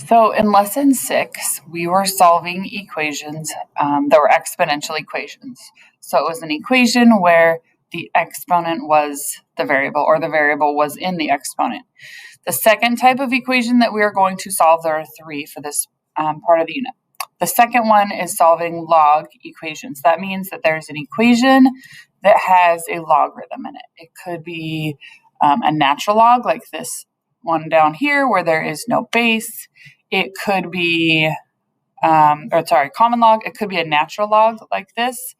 So in lesson 6, we were solving equations that were exponential equations. So it was an equation where the exponent was the variable, or the variable was in the exponent. The second type of equation that we are going to solve, there are 3 for this part of the unit. The second one is solving log equations. That means that there's an equation that has a logarithm in it. It could be a natural log, like this one down here where there is no base. It could be, common log. It could be a natural log like this,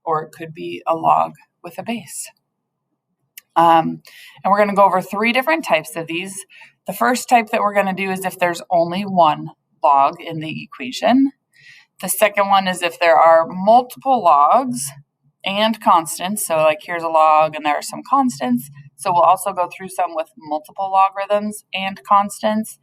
or it could be a log with a base. And we're going to go over 3 different types of these. The first type that we're going to do is if there's only one log in the equation. The second one is if there are multiple logs and constants. So like here's a log and there are some constants. So we'll also go through some with multiple logarithms and constants.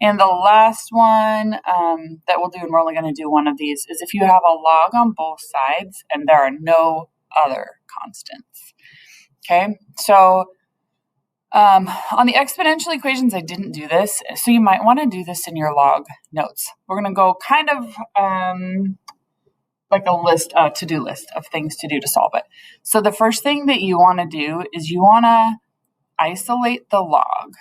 And the last one that we'll do, and we're only going to do one of these, is if you have a log on both sides and there are no other constants. Okay, so on the exponential equations, I didn't do this, so you might want to do this in your log notes. We're going to go kind of like a to-do list of things to do to solve it. So the first thing that you want to do is you want to isolate the log.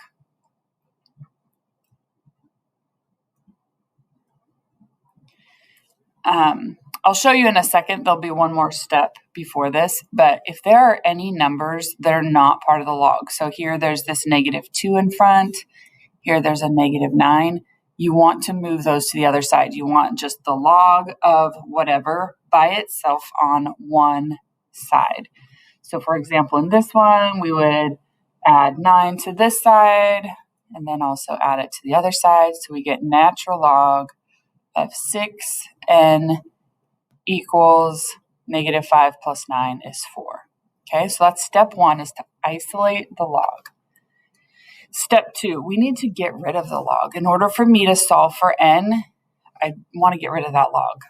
I'll show you in a second. There'll be one more step before this, but if there are any numbers that are not part of the log, so here there's this -2 in front, here there's a -9, you want to move those to the other side. You want just the log of whatever by itself on one side. So for example, in this one, we would add 9 to this side and then also add it to the other side. So we get natural log of 6n equals -5 plus 9 is 4. Okay, so that's step 1, is to isolate the log. Step 2, we need to get rid of the log. In order for me to solve for n, I want to get rid of that log.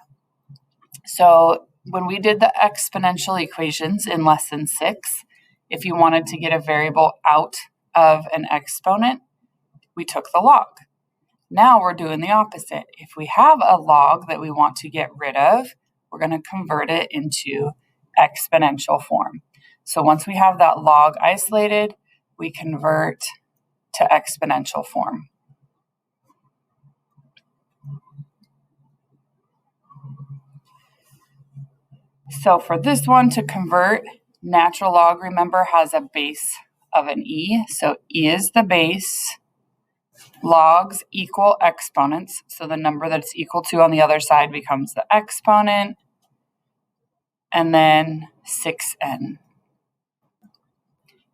So when we did the exponential equations in lesson 6, if you wanted to get a variable out of an exponent, we took the log. Now we're doing the opposite. If we have a log that we want to get rid of, we're going to convert it into exponential form. So once we have that log isolated, we convert to exponential form. So for this one to convert, natural log, remember, has a base of an e. So e is the base. Logs equal exponents, so the number that it's equal to on the other side becomes the exponent, and then 6n.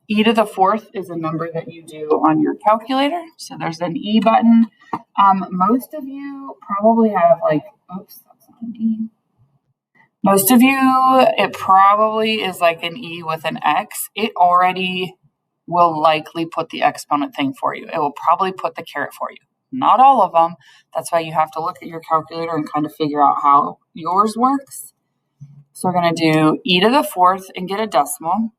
E to the 4th is a number that you do on your calculator, so there's an E button. Most of you probably have that's not an E. Most of you, it probably is like an E with an X. It already will likely put the exponent thing for you. It will probably put the caret for you. Not all of them. That's why you have to look at your calculator and kind of figure out how yours works. So we're going to do e to the 4th and get a decimal.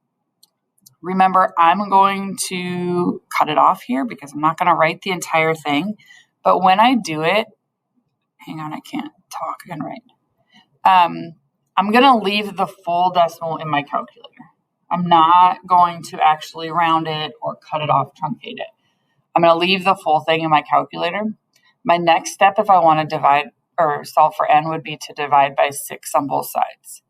Remember, I'm going to cut it off here because I'm not going to write the entire thing. But when I do it, hang on, I can't talk and write. I'm going to leave the full decimal in my calculator. I'm not going to actually round it or cut it off, truncate it. I'm going to leave the full thing in my calculator. My next step, if I want to divide or solve for n, would be to divide by 6 on both sides.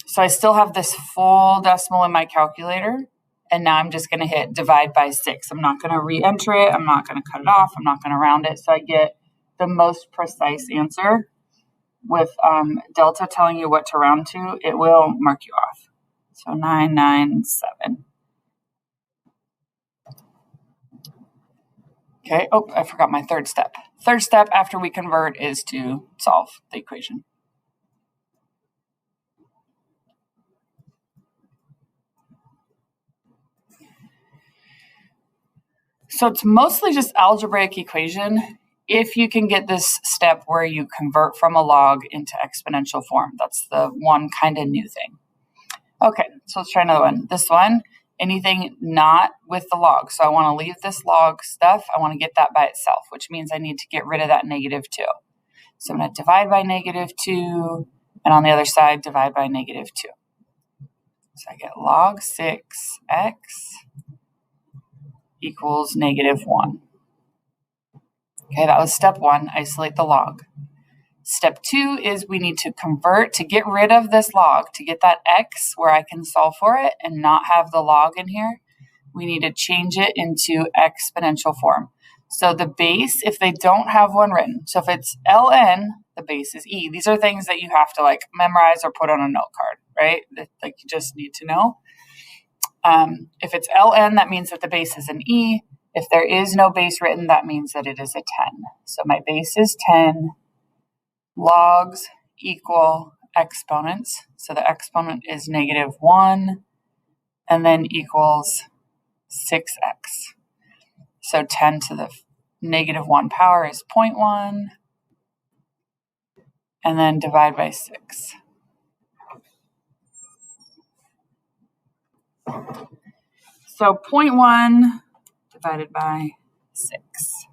So I still have this full decimal in my calculator, and now I'm just going to hit divide by 6. I'm not going to re-enter it. I'm not going to cut it off. I'm not going to round it. So I get the most precise answer. With delta telling you what to round to, it will mark you off. So 997. Okay, I forgot my third step. Third step after we convert is to solve the equation. So it's mostly just algebraic equation if you can get this step where you convert from a log into exponential form. That's the one kind of new thing. Okay, so let's try another one. This one, anything not with the log. So I want to leave this log stuff. I want to get that by itself, which means I need to get rid of that -2. So I'm going to divide by -2, and on the other side, divide by -2. So I get log 6x equals -1. Okay, that was step 1, isolate the log. Step 2 is we need to convert to get rid of this log, to get that x where I can solve for it and not have the log in here. We need to change it into exponential form. So the base, if they don't have one written, so if it's ln, the base is e. These are things that you have to like memorize or put on a note card, right? Like you just need to know. If it's ln, that means that the base is an e. If there is no base written, that means that it is a 10. So my base is 10. Logs equal exponents. So the exponent is -1 and then equals 6x. So 10 to the -1 power is 0.1 and then divide by 6. So 0.1 divided by 6.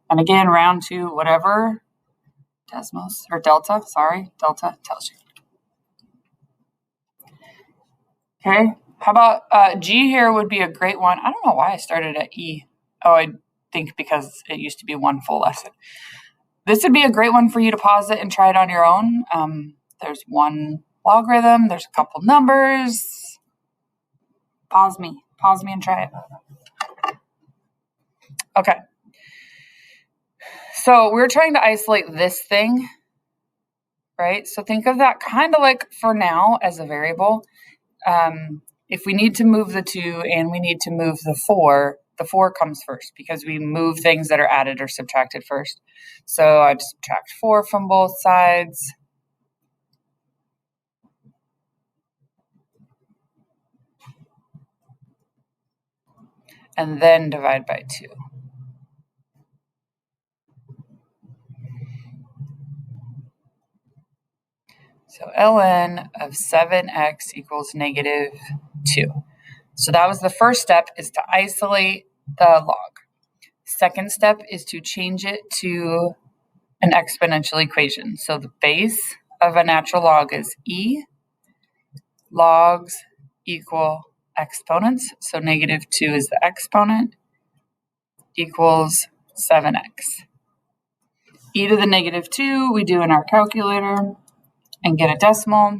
And again, round to whatever Desmos, or delta tells you. Okay, how about G here would be a great one. I don't know why I started at E. Oh, I think because it used to be one full lesson. This would be a great one for you to pause it and try it on your own. There's one logarithm, there's a couple numbers. Pause me and try it. Okay. So we're trying to isolate this thing, right? So think of that kind of like for now as a variable. If we need to move the 2 and we need to move the 4 comes first because we move things that are added or subtracted first. So I'd subtract 4 from both sides. And then divide by 2. So ln of 7x equals -2. So that was the first step, is to isolate the log. Second step is to change it to an exponential equation. So the base of a natural log is e. Logs equal exponents. So -2 is the exponent, equals 7x. E to the -2 we do in our calculator and get a decimal.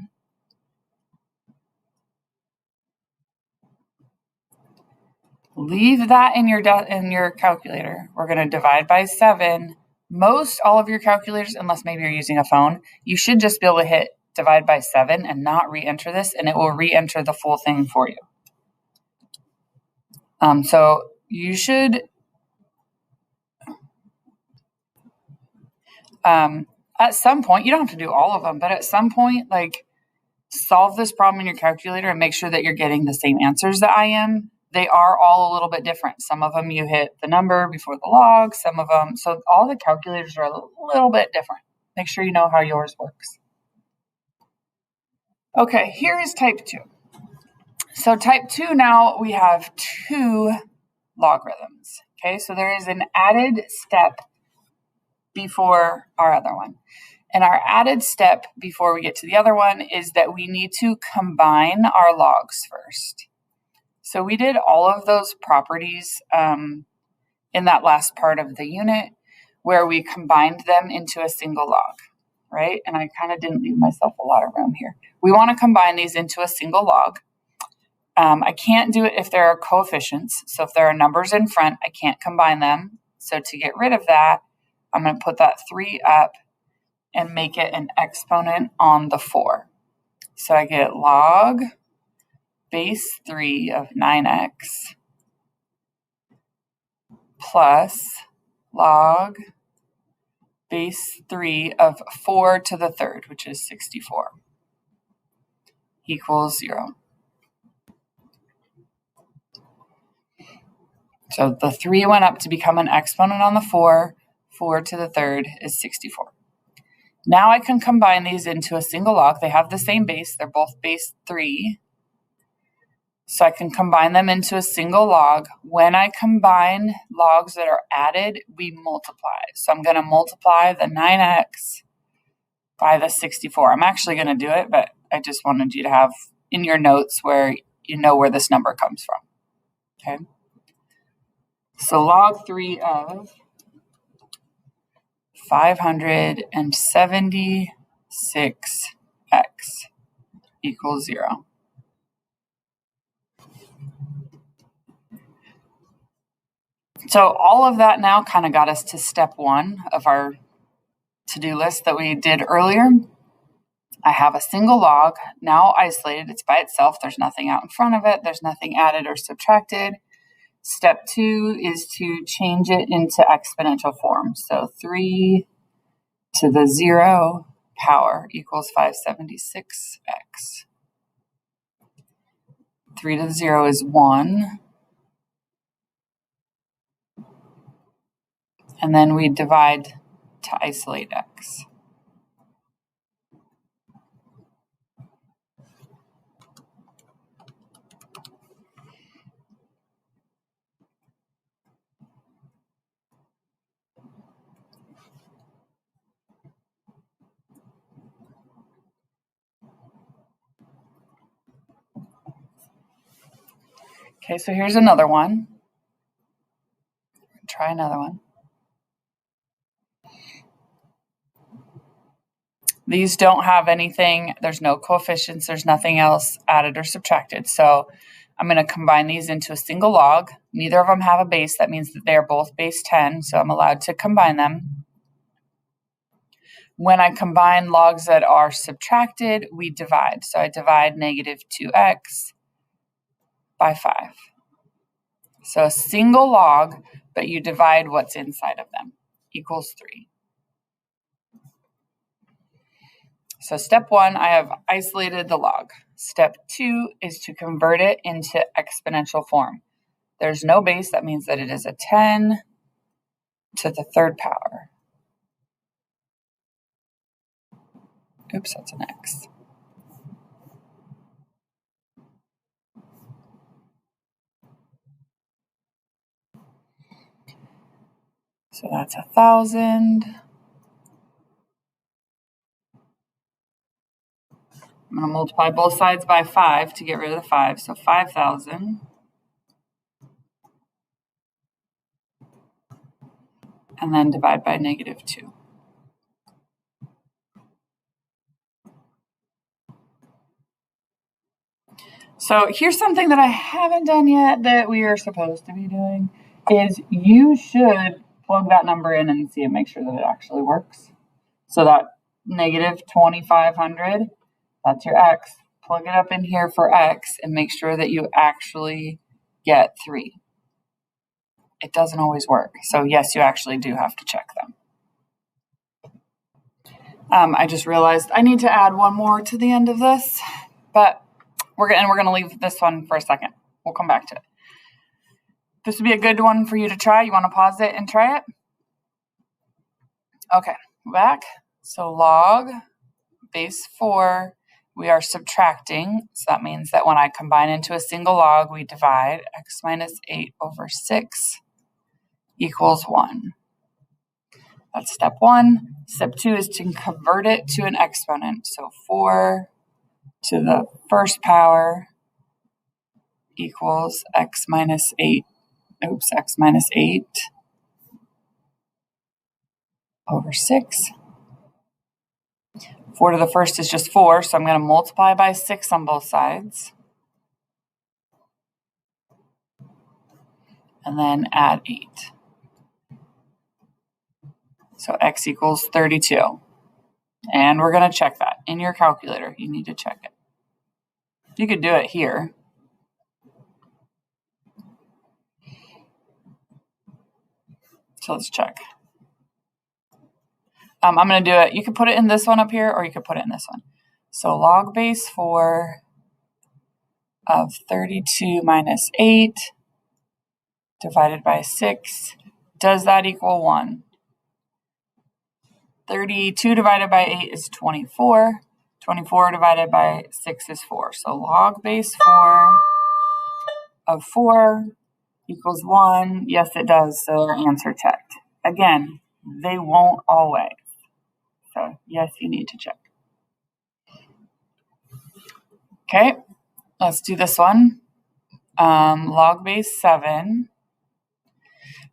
Leave that in your calculator. We're going to divide by 7. Most all of your calculators, unless maybe you're using a phone, you should just be able to hit divide by 7 and not re-enter this, and it will re-enter the full thing for you. So you should at some point, you don't have to do all of them, but at some point, like, solve this problem in your calculator and make sure that you're getting the same answers that I am. They are all a little bit different. Some of them you hit the number before the log, some of them, so all the calculators are a little bit different. Make sure you know how yours works. Okay, here is type 2. So type 2 now, we have 2 logarithms. Okay, so there is an added step before our other one. And our added step before we get to the other one is that we need to combine our logs first. So we did all of those properties in that last part of the unit where we combined them into a single log, right? And I kind of didn't leave myself a lot of room here. We want to combine these into a single log. I can't do it if there are coefficients. So if there are numbers in front, I can't combine them. So to get rid of that, I'm going to put that 3 up and make it an exponent on the 4. So I get log base 3 of 9x plus log base 3 of 4 to the 3rd, which is 64, equals 0. So the 3 went up to become an exponent on the 4. 4 to the 3rd is 64. Now I can combine these into a single log. They have the same base. They're both base 3. So I can combine them into a single log. When I combine logs that are added, we multiply. So I'm going to multiply the 9x by the 64. I'm actually going to do it, but I just wanted you to have in your notes where you know where this number comes from. Okay. So log 3 of 576x equals 0. So all of that now kind of got us to step 1 of our to-do list that we did earlier. I have a single log now isolated. It's by itself. There's nothing out in front of it. There's nothing added or subtracted. Step 2 is to change it into exponential form. So 3 to the 0 power equals 576x. 3 to the 0 is 1. And then we divide to isolate x. Okay, so here's another one. Try another one. These don't have anything, there's no coefficients, there's nothing else added or subtracted. So I'm going to combine these into a single log. Neither of them have a base. That means that they're both base 10, so I'm allowed to combine them. When I combine logs that are subtracted, we divide. So I divide negative 2x by 5. So a single log, but you divide what's inside of them, equals 3. So step 1, I have isolated the log. Step 2 is to convert it into exponential form. There's no base. That means that it is a 10 to the 3rd power. Oops, that's an x. So that's 1,000. I'm going to multiply both sides by 5 to get rid of the 5. So 5,000. And then divide by negative 2. So here's something that I haven't done yet that we are supposed to be doing is you should plug that number in and see and make sure that it actually works. So that negative 2,500, that's your x. Plug it up in here for x and make sure that you actually get 3. It doesn't always work. So yes, you actually do have to check them. I just realized I need to add one more to the end of this, but we're going to leave this one for a second. We'll come back to it. This would be a good one for you to try. You want to pause it and try it? Okay, back. So log base 4, we are subtracting. So that means that when I combine into a single log, we divide x minus 8 over 6 equals 1. That's step 1. Step 2 is to convert it to an exponent. So 4 to the 1st power equals x minus 8. Oops, x minus 8 over 6. 4 to the 1st is just 4, so I'm going to multiply by 6 on both sides. And then add 8. So x equals 32. And we're going to check that in your calculator. You need to check it. You could do it here. So let's check. I'm going to do it. You could put it in this one up here, or you could put it in this one. So log base 4 of 32 minus 8 divided by 6. Does that equal 1? 32 divided by 8 is 24. 24 divided by 6 is 4. So log base 4 of 4 equals 1. Yes, it does. So our answer checked. Again, they won't always. So yes, you need to check. Okay, let's do this one. Log base 7.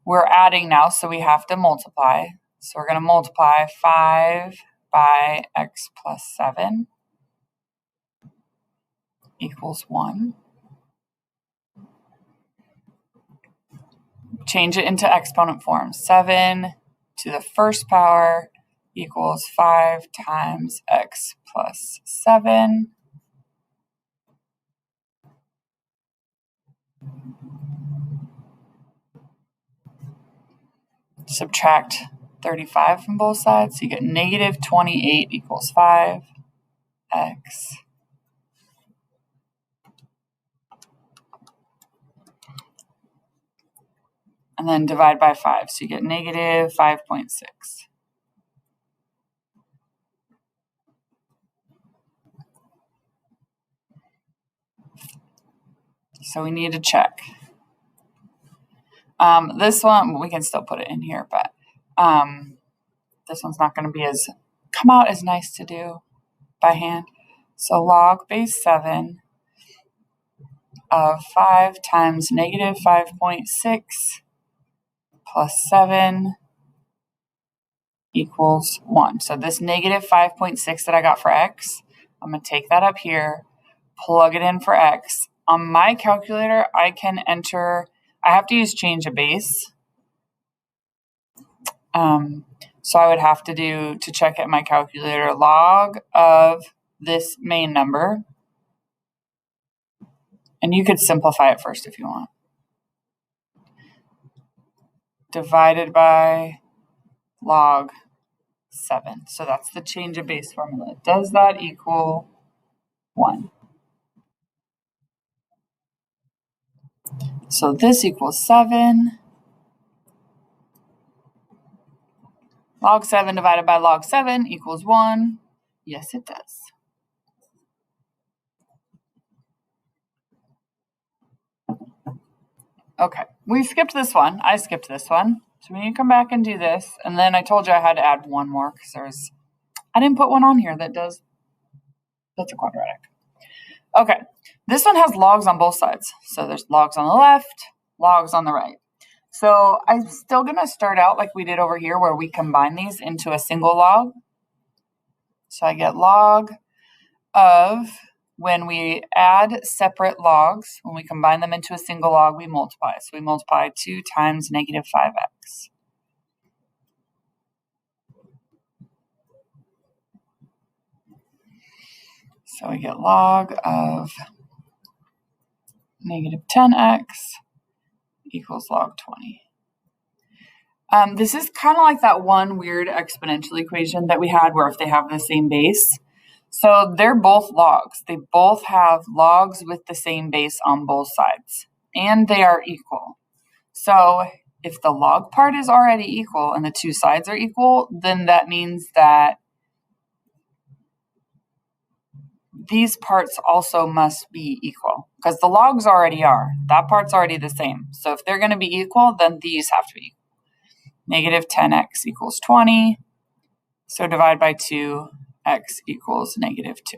We're adding now, so we have to multiply. So we're going to multiply 5 by x plus 7 equals 1. Change it into exponent form. 7 to the first power equals 5 times x plus 7. Subtract 35 from both sides, so you get negative 28 equals 5x. And then divide by 5, so you get negative 5.6. So we need to check. This one, we can still put it in here, but this one's not going to be come out as nice to do by hand. So log base 7 of 5 times negative 5.6 plus 7 equals 1. So this negative 5.6 that I got for x, I'm going to take that up here, plug it in for x. On my calculator, I can enter, I have to use change of base. So I would have to do, to check at my calculator, log of this main number. And you could simplify it first if you want. Divided by log 7. So that's the change of base formula. Does that equal 1? So this equals 7. Log 7 divided by log 7 equals 1. Yes, it does. Okay, we skipped this one. I skipped this one. So we need to come back and do this. And then I told you I had to add one more because I didn't put one on here that's a quadratic. Okay, this one has logs on both sides. So there's logs on the left, logs on the right. So I'm still going to start out like we did over here where we combine these into a single log. So I get log of, when we add separate logs, when we combine them into a single log, we multiply. So we multiply 2 times negative 5x. So we get log of negative 10x equals log 20. This is kind of like that one weird exponential equation that we had where if they have the same base. So they're both logs. They both have logs with the same base on both sides, and they are equal. So if the log part is already equal and the two sides are equal, then that means that these parts also must be equal because the logs already are. That part's already the same. So if they're going to be equal, then these have to be equal. Negative 10x equals 20. So divide by 2, x equals negative 2.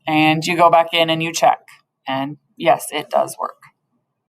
And you go back in and you check. And yes, it does work.